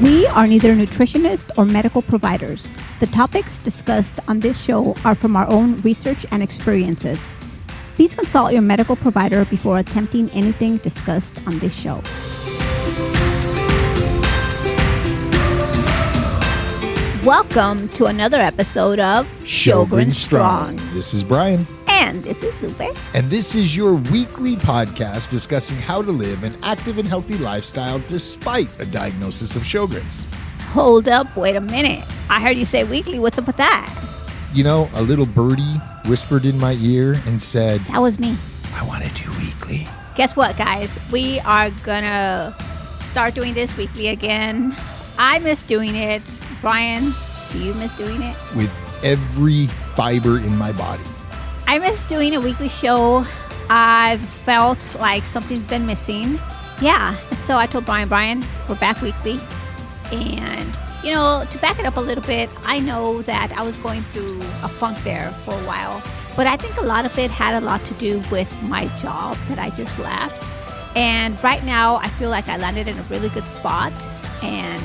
We are neither nutritionists or medical providers. The topics discussed on this show are from our own research and experiences. Please consult your medical provider before attempting anything discussed on this show. Welcome to another episode of Sjogren Strong. This is Brian. And this is Lupe. And this is your weekly podcast discussing how to live an active and healthy lifestyle despite a diagnosis of Sjogren's. Hold up, wait a minute. I heard you say weekly. What's up with that? You know, a little birdie whispered in my ear and said, That was me. I want to do weekly. Guess what, guys? We are gonna start doing this weekly again. I miss doing it. Brian, do you miss doing it? With every fiber in my body. I miss doing a weekly show. I've felt like something's been missing. Yeah, and so I told Brian, we're back weekly. And, you know, to back it up a little bit, I know that I was going through a funk there for a while. But I think a lot of it had a lot to do with my job that I just left. And right now, I feel like I landed in a really good spot. And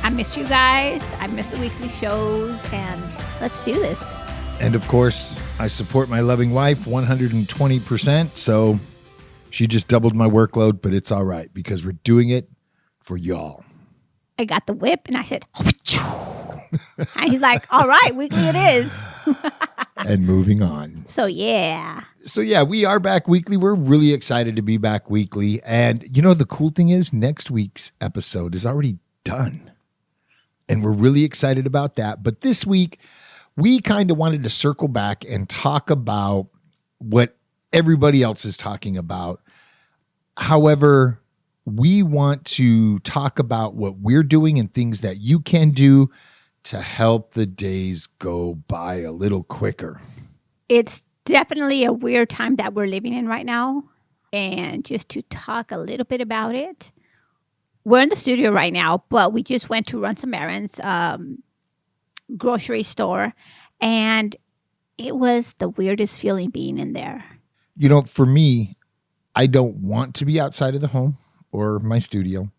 I missed you guys. I missed the weekly shows. And let's do this. And of course, I support my loving wife 120%. So she just doubled my workload, but it's all right because we're doing it for y'all. I got the whip and I said, and he's like, all right, weekly it is. And moving on. So yeah, we are back weekly. We're really excited to be back weekly. And you know, the cool thing is next week's episode is already done. And we're really excited about that. But this week, we kind of wanted to circle back and talk about what everybody else is talking about. However, we want to talk about what we're doing and things that you can do to help the days go by a little quicker. It's definitely a weird time that we're living in right now. And just to talk a little bit about it, we're in the studio right now, but we just went to run some errands. Grocery store, and it was the weirdest feeling being in there. You know, for me, I don't want to be outside of the home or my studio.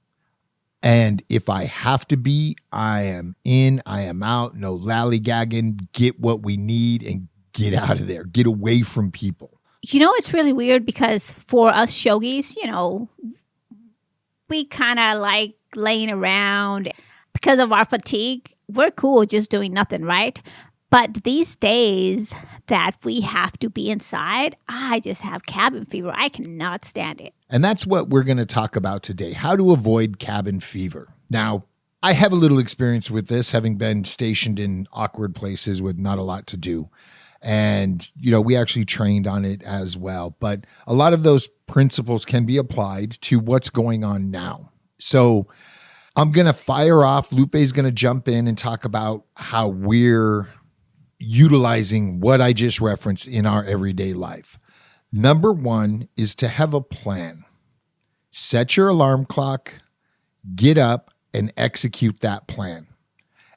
And if I have to be, I am in, I am out, no lollygagging, get what we need and get out of there, get away from people. You know, it's really weird because for us Shogies, you know, we kind of like laying around because of our fatigue. We're cool just doing nothing, right? But these days that we have to be inside, I just have cabin fever. I cannot stand it. And that's what we're going to talk about today, how to avoid cabin fever. Now, I have a little experience with this, having been stationed in awkward places with not a lot to do. And, you know, we actually trained on it as well. But a lot of those principles can be applied to what's going on now. So I'm going to fire off. Lupe's going to jump in and talk about how we're utilizing what I just referenced in our everyday life. Number one is to have a plan. Set your alarm clock, get up, and execute that plan.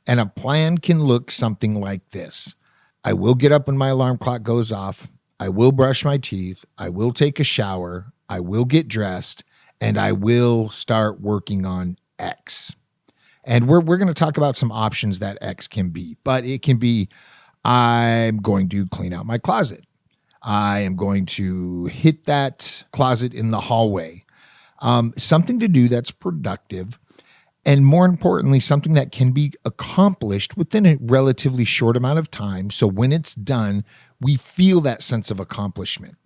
And a plan can look something like this. I will get up when my alarm clock goes off. I will brush my teeth. I will take a shower. I will get dressed. And I will start working on X. And we're going to talk about some options that X can be, but it can be, I'm going to clean out my closet. I am going to hit that closet in the hallway. Something to do that's productive. And more importantly, something that can be accomplished within a relatively short amount of time. So when it's done, we feel that sense of accomplishment.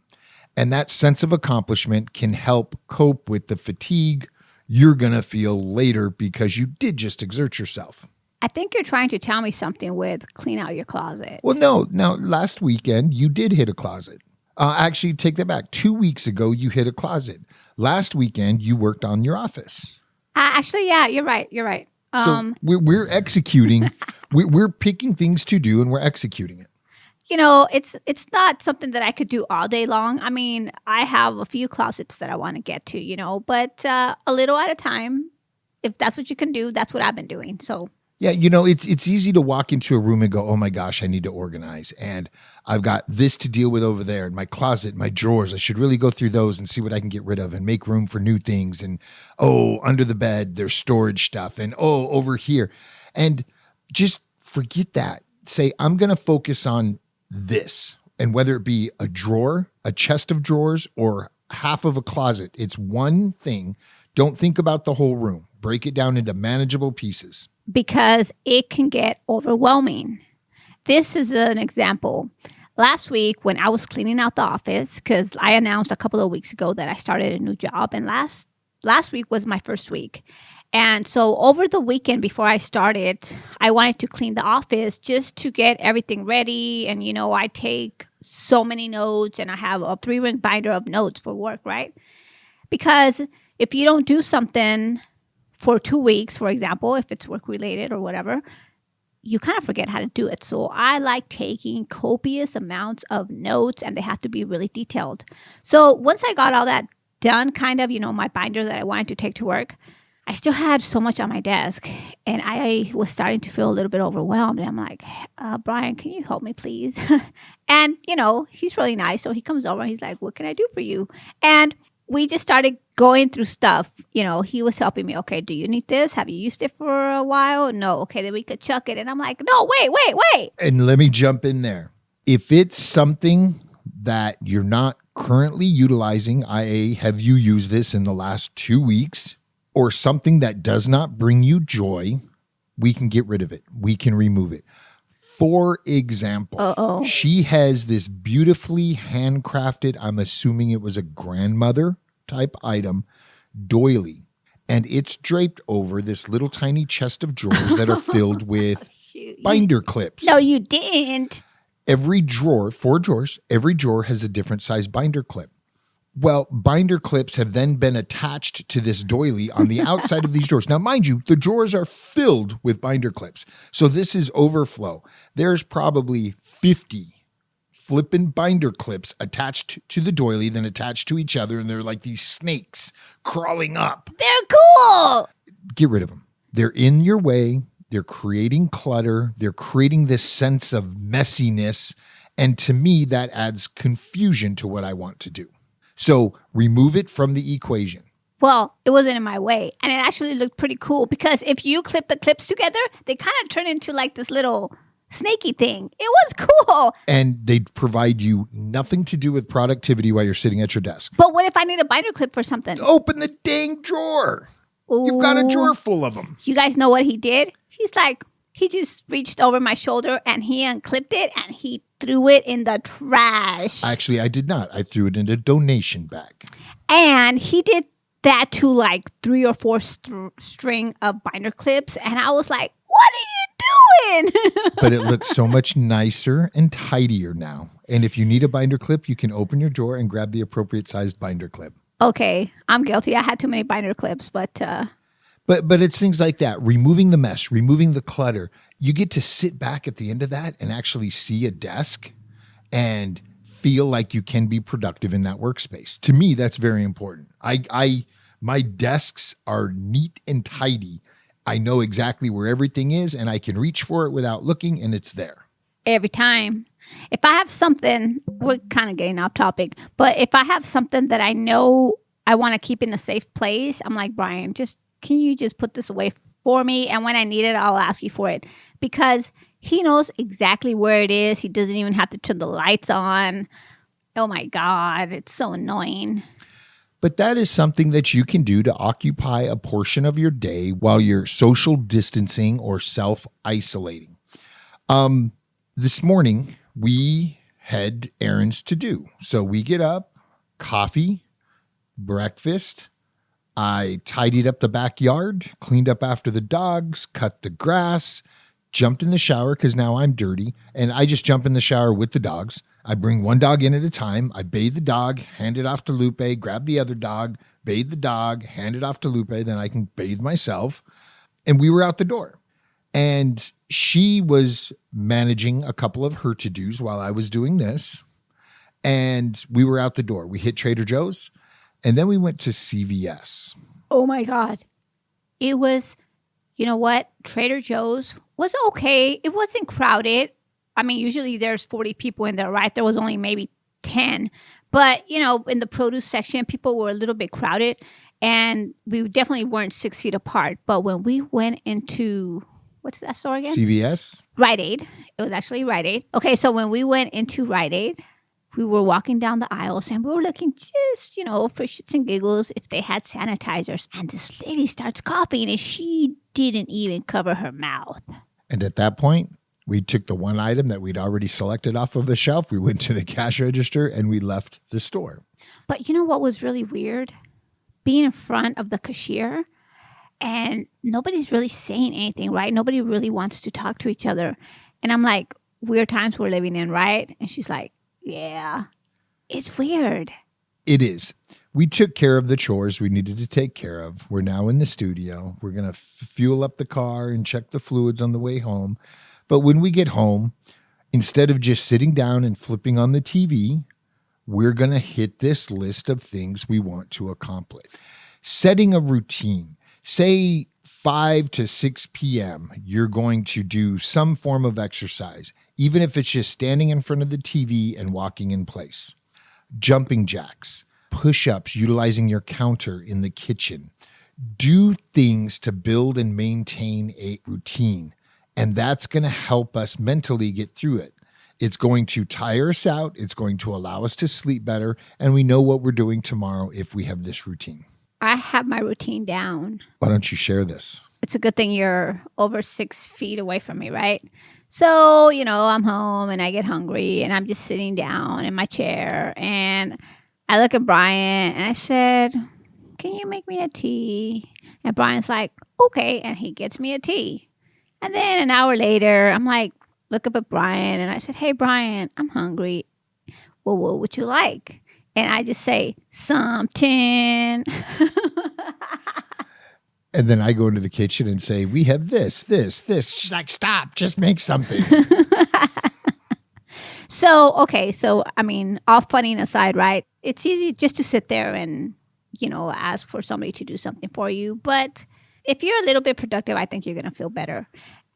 And that sense of accomplishment can help cope with the fatigue you're going to feel later because you did just exert yourself. I think you're trying to tell me something with clean out your closet. Well, no. Last weekend, you did hit a closet. Actually, take that back. 2 weeks ago, you hit a closet. Last weekend, you worked on your office. Actually, yeah, you're right. So we're executing. we're picking things to do, and we're executing it. You know, it's not something that I could do all day long. I mean, I have a few closets that I want to get to, you know, but a little at a time. If that's what you can do, that's what I've been doing. So Yeah, it's easy to walk into a room and go, oh my gosh, I need to organize. And I've got this to deal with over there in my closet, my drawers. I should really go through those and see what I can get rid of and make room for new things. And under the bed, there's storage stuff. And over here. And just forget that. Say, I'm going to focus on this. And whether it be a drawer, a chest of drawers, or half of a closet, it's one thing. Don't think about the whole room. Break it down into manageable pieces. Because it can get overwhelming. This is an example. Last week, when I was cleaning out the office, because I announced a couple of weeks ago that I started a new job, and last week was my first week. And so over the weekend before I started, I wanted to clean the office just to get everything ready. And, I take so many notes, and I have a 3-ring binder of notes for work, right? Because if you don't do something for 2 weeks, for example, if it's work related or whatever, you kind of forget how to do it. So I like taking copious amounts of notes, and they have to be really detailed. So once I got all that done, kind of, my binder that I wanted to take to work, I still had so much on my desk, and I was starting to feel a little bit overwhelmed. And I'm like, Brian, can you help me, please? And, he's really nice. So he comes over and he's like, what can I do for you? And we just started going through stuff. He was helping me. Okay, do you need this? Have you used it for a while? No. Okay, then we could chuck it. And I'm like, no, wait. And let me jump in there. If it's something that you're not currently utilizing, i.e., have you used this in the last 2 weeks, or something that does not bring you joy, we can get rid of it. We can remove it. For example, she has this beautifully handcrafted, I'm assuming it was a grandmother type item, doily. And it's draped over this little tiny chest of drawers that are filled with binder clips. No, you didn't. Every drawer, 4 drawers, every drawer has a different size binder clip. Well, binder clips have then been attached to this doily on the outside of these drawers. Now, mind you, the drawers are filled with binder clips. So this is overflow. There's probably 50 flippin' binder clips attached to the doily, then attached to each other. And they're like these snakes crawling up. They're cool. Get rid of them. They're in your way. They're creating clutter. They're creating this sense of messiness. And to me, that adds confusion to what I want to do. So remove it from the equation. Well, it wasn't in my way. And it actually looked pretty cool because if you clip the clips together, they kind of turn into like this little snaky thing. It was cool. And they provide you nothing to do with productivity while you're sitting at your desk. But what if I need a binder clip for something? Open the dang drawer. Ooh. You've got a drawer full of them. You guys know what he did? He just reached over my shoulder and he unclipped it and he threw it in the trash. Actually, I did not. I threw it in a donation bag. And he did that to like 3 or 4 string of binder clips. And I was like, what are you doing? But it looks so much nicer and tidier now. And if you need a binder clip, you can open your drawer and grab the appropriate sized binder clip. Okay, I'm guilty. I had too many binder clips, but it's things like that. Removing the mess, removing the clutter. You get to sit back at the end of that and actually see a desk and feel like you can be productive in that workspace. To me, that's very important. My desks are neat and tidy. I know exactly where everything is and I can reach for it without looking and it's there. Every time. If I have something, we're kind of getting off topic, but if I have something that I know I want to keep in a safe place, I'm like, Brian, can you just put this away for me? And when I need it, I'll ask you for it. Because he knows exactly where it is. He doesn't even have to turn the lights on. Oh my God, it's so annoying. But that is something that you can do to occupy a portion of your day while you're social distancing or self-isolating. This morning, we had errands to do. So we get up, coffee, breakfast. I tidied up the backyard, cleaned up after the dogs, cut the grass, jumped in the shower because now I'm dirty. And I just jump in the shower with the dogs. I bring one dog in at a time. I bathe the dog, hand it off to Lupe, grab the other dog, bathe the dog, hand it off to Lupe. Then I can bathe myself. And we were out the door. And she was managing a couple of her to-dos while I was doing this. And we were out the door. We hit Trader Joe's. And then we went to CVS. Oh my God. It was You know what? Trader Joe's was okay. It wasn't crowded. I mean, usually there's 40 people in there, right? There was only maybe 10. But, in the produce section, people were a little bit crowded. And we definitely weren't 6 feet apart. But when we went into, what's that store again? CVS? Rite Aid. It was actually Rite Aid. Okay, so when we went into Rite Aid, we were walking down the aisles and we were looking just, for shits and giggles if they had sanitizers. And this lady starts coughing and she didn't even cover her mouth. And at that point, we took the one item that we'd already selected off of the shelf. We went to the cash register and we left the store. But you know what was really weird? Being in front of the cashier and nobody's really saying anything, right? Nobody really wants to talk to each other. And I'm like, weird times we're living in, right? And she's like, yeah, it's weird. It is. We took care of the chores we needed to take care of. We're now in the studio. We're going to fuel up the car and check the fluids on the way home. But when we get home, instead of just sitting down and flipping on the TV, we're going to hit this list of things we want to accomplish. Setting a routine. Say 5 to 6 p.m., you're going to do some form of exercise, even if it's just standing in front of the TV and walking in place. Jumping jacks, push-ups, utilizing your counter in the kitchen. Do things to build and maintain a routine, and that's going to help us mentally get through it. It's going to tire us out. It's going to allow us to sleep better. And we know what we're doing tomorrow if we have this routine. I have my routine down. Why don't you share this? It's a good thing you're over 6 feet away from me, right? So, I'm home and I get hungry and I'm just sitting down in my chair and I look at Brian and I said, can you make me a tea? And Brian's like, okay. And he gets me a tea. And then an hour later, I'm like, look up at Brian and I said, hey, Brian, I'm hungry. Well, what would you like? And I just say, something. And then I go into the kitchen and say, we have this. She's like, stop, just make something. So, all funning aside, right? It's easy just to sit there and, ask for somebody to do something for you. But if you're a little bit productive, I think you're going to feel better.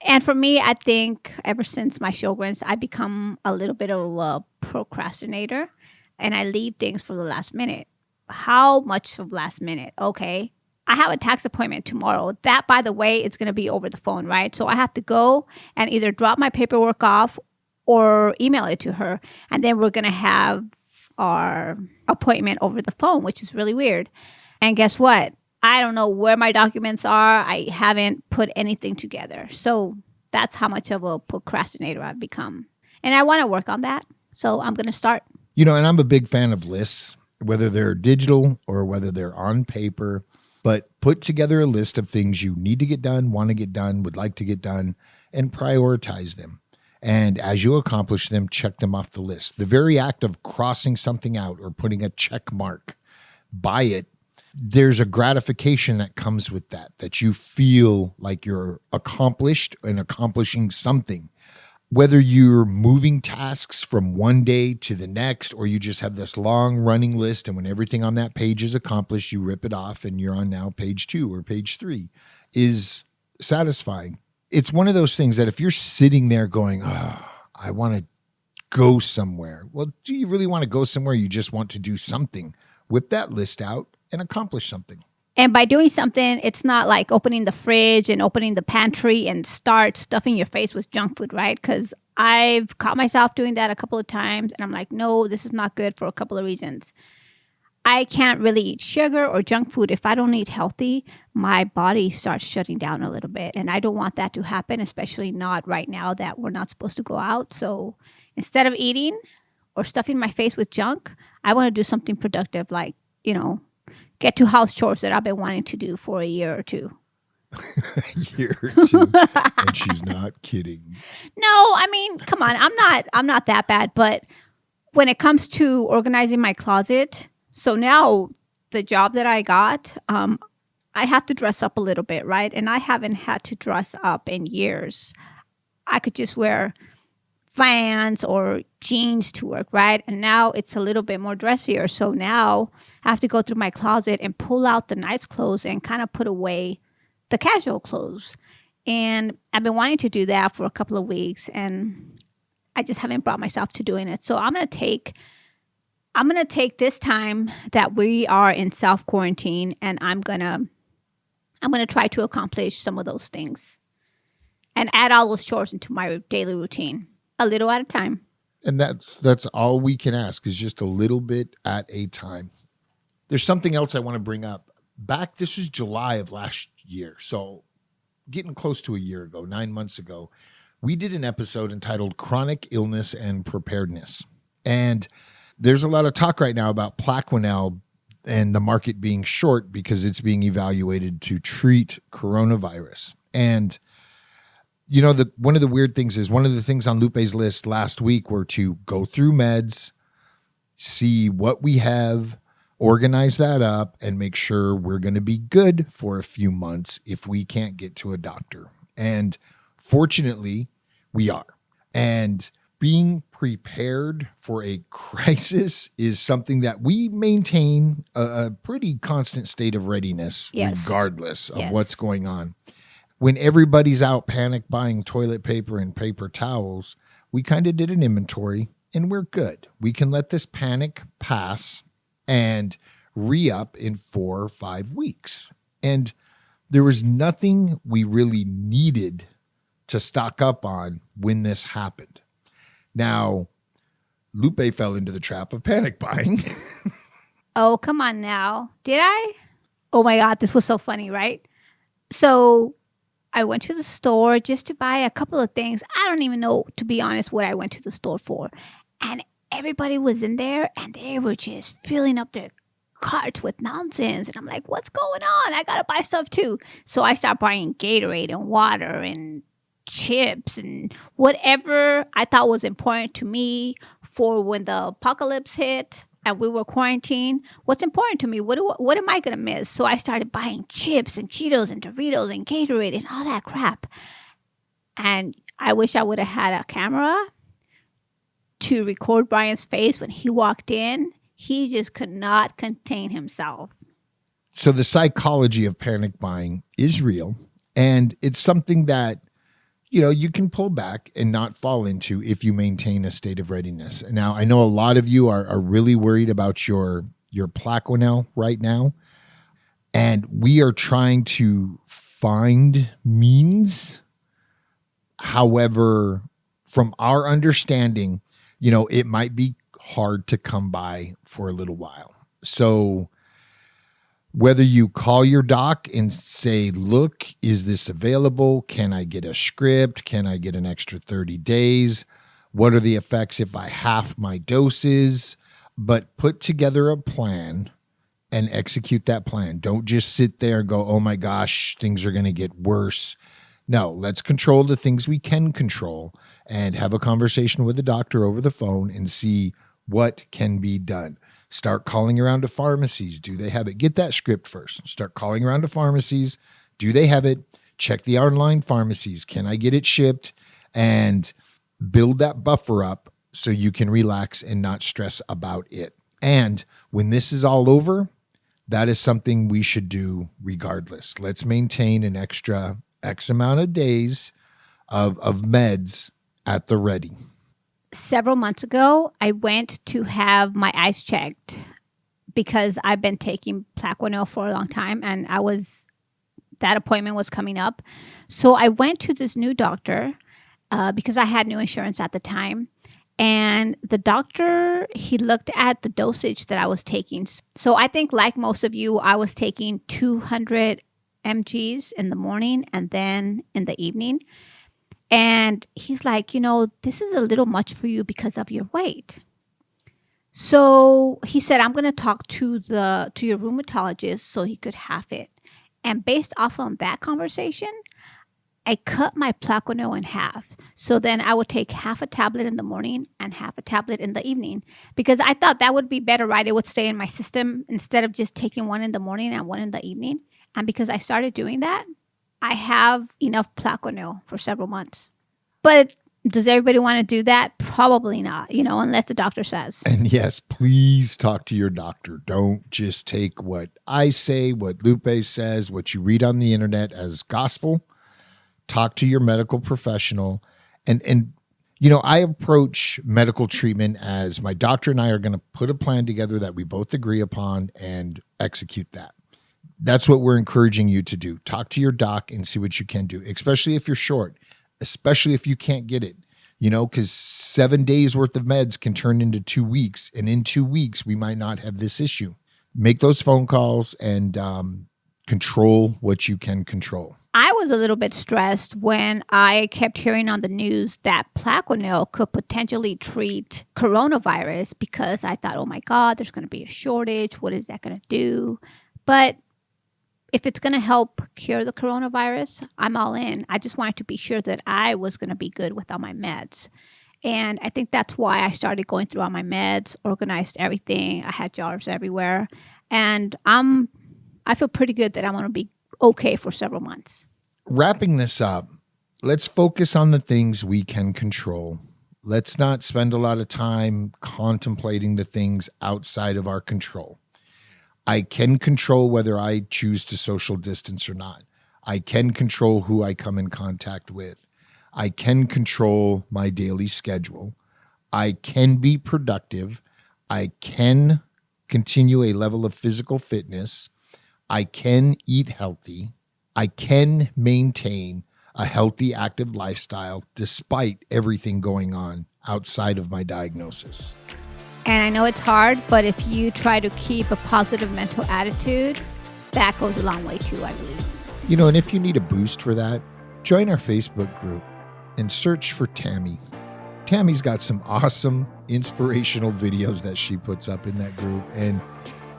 And for me, I think ever since my Sjogrens, I've become a little bit of a procrastinator and I leave things for the last minute. How much of last minute? Okay. I have a tax appointment tomorrow. That, by the way, is going to be over the phone, right? So I have to go and either drop my paperwork off or email it to her. And then we're going to have our appointment over the phone, which is really weird. And guess what? I don't know where my documents are. I haven't put anything together. So that's how much of a procrastinator I've become. And I want to work on that. So I'm going to start. And I'm a big fan of lists, whether they're digital or whether they're on paper. But put together a list of things you need to get done, want to get done, would like to get done, and prioritize them. And as you accomplish them, check them off the list. The very act of crossing something out or putting a check mark by it, there's a gratification that comes with that you feel like you're accomplished and accomplishing something. Whether you're moving tasks from one day to the next, or you just have this long running list, and when everything on that page is accomplished, you rip it off and you're on now page 2 or page 3, is satisfying. It's one of those things that if you're sitting there going, I want to go somewhere. Well, do you really want to go somewhere? You just want to do something. Whip that list out and accomplish something. And by doing something, it's not like opening the fridge and opening the pantry and start stuffing your face with junk food, right? Because I've caught myself doing that a couple of times. And I'm like, no, this is not good for a couple of reasons. I can't really eat sugar or junk food. If I don't eat healthy, my body starts shutting down a little bit. And I don't want that to happen, especially not right now that we're not supposed to go out. So instead of eating or stuffing my face with junk, I want to do something productive like, get to house chores that I've been wanting to do for a year or two. A year or two. And she's not kidding. No, come on. I'm not that bad. But when it comes to organizing my closet, so now the job that I got, I have to dress up a little bit, right? And I haven't had to dress up in years. I could just wear Vans or jeans to work, right? And now it's a little bit more dressier. So now I have to go through my closet and pull out the nice clothes and kind of put away the casual clothes. And I've been wanting to do that for a couple of weeks, and I just haven't brought myself to doing it. So I'm going to take this time that we are in self quarantine, and I'm going to try to accomplish some of those things and add all those chores into my daily routine, a little at a time. And that's all we can ask, is just a little bit at a time. There's something else I want to bring up. This was July of last year. So getting close to a year ago, 9 months ago, we did an episode entitled Chronic Illness and Preparedness. And there's a lot of talk right now about Plaquenil and the market being short because it's being evaluated to treat coronavirus. And one of the weird things is, one of the things on Lupe's list last week were to go through meds, see what we have, organize that up, and make sure we're going to be good for a few months if we can't get to a doctor. And fortunately, we are. And being prepared for a crisis is something that we maintain a pretty constant state of readiness, regardless of what's going on. When everybody's out panic buying toilet paper and paper towels, we kind of did an inventory and we're good. We can let this panic pass and re-up in 4 or 5 weeks. And there was nothing we really needed to stock up on when this happened. Now, Lupe fell into the trap of panic buying. Oh, come on now. Did I? Oh my God, this was so funny, right? So I went to the store just to buy a couple of things. I don't even know, to be honest, what I went to the store for. And everybody was in there and they were just filling up their carts with nonsense. And I'm like, what's going on? I got to buy stuff too. So I started buying Gatorade and water and chips and whatever I thought was important to me for when the apocalypse hit and we were quarantined. What's important to me? What am I going to miss? So I started buying chips and Cheetos and Doritos and Gatorade and all that crap. And I wish I would have had a camera to record Brian's face when he walked in. He just could not contain himself. So the psychology of panic buying is real. And it's something that, you can pull back and not fall into if you maintain a state of readiness. Now, I know a lot of you are really worried about your Plaquenil right now. And we are trying to find means. However, from our understanding, it might be hard to come by for a little while. So whether you call your doc and say, look, is this available? Can I get a script? Can I get an extra 30 days? What are the effects if I half my doses? But put together a plan and execute that plan. Don't just sit there and go, oh my gosh, things are going to get worse. No, let's control the things we can control and have a conversation with the doctor over the phone and see what can be done. Start calling around to pharmacies. Do they have it? Get that script first. Start calling around to pharmacies. Do they have it? Check the online pharmacies. Can I get it shipped? And build that buffer up so you can relax and not stress about it. And when this is all over, that is something we should do regardless. Let's maintain an extra X amount of days of meds at the ready. Several months ago, I went to have my eyes checked because I've been taking Plaquenil for a long time and that appointment was coming up. So I went to this new doctor because I had new insurance at the time. And the doctor, he looked at the dosage that I was taking. So I think like most of you, I was taking 200 mgs in the morning and then in the evening. And he's like, this is a little much for you because of your weight. So he said, I'm going to talk to your rheumatologist so he could have it. And based off on that conversation, I cut my Plaquenil in half. So then I would take half a tablet in the morning and half a tablet in the evening because I thought that would be better, right? It would stay in my system instead of just taking one in the morning and one in the evening. And because I started doing that, I have enough Plaquenil for several months. But does everybody want to do that? Probably not, unless the doctor says. And yes, please talk to your doctor. Don't just take what I say, what Lupe says, what you read on the internet as gospel. talk to your medical professional. And I approach medical treatment as my doctor and I are going to put a plan together that we both agree upon and execute that. That's what we're encouraging you to do. Talk to your doc and see what you can do, especially if you're short, especially if you can't get it, because 7 days worth of meds can turn into 2 weeks. And in 2 weeks, we might not have this issue. Make those phone calls and control what you can control. I was a little bit stressed when I kept hearing on the news that Plaquenil could potentially treat coronavirus because I thought, oh my God, there's going to be a shortage. What is that going to do? But if it's going to help cure the coronavirus, I'm all in. I just wanted to be sure that I was going to be good with all my meds. And I think that's why I started going through all my meds, organized everything. I had jars everywhere. And I feel pretty good that I'm going to be okay for several months. Wrapping this up, let's focus on the things we can control. Let's not spend a lot of time contemplating the things outside of our control. I can control whether I choose to social distance or not. I can control who I come in contact with. I can control my daily schedule. I can be productive. I can continue a level of physical fitness. I can eat healthy. I can maintain a healthy, active lifestyle despite everything going on outside of my diagnosis. And I know it's hard, but if you try to keep a positive mental attitude, that goes a long way too, I believe. And if you need a boost for that, join our Facebook group and search for Tammy. Tammy's got some awesome inspirational videos that she puts up in that group. And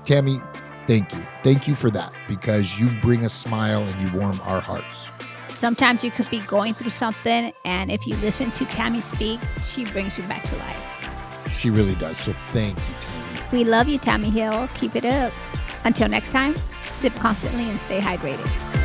Tammy, thank you. Thank you for that, because you bring a smile and you warm our hearts. Sometimes you could be going through something, and if you listen to Tammy speak, she brings you back to life. She really does. So thank you, Tammy. We love you, Tammy Hill. Keep it up. Until next time, sip constantly and stay hydrated.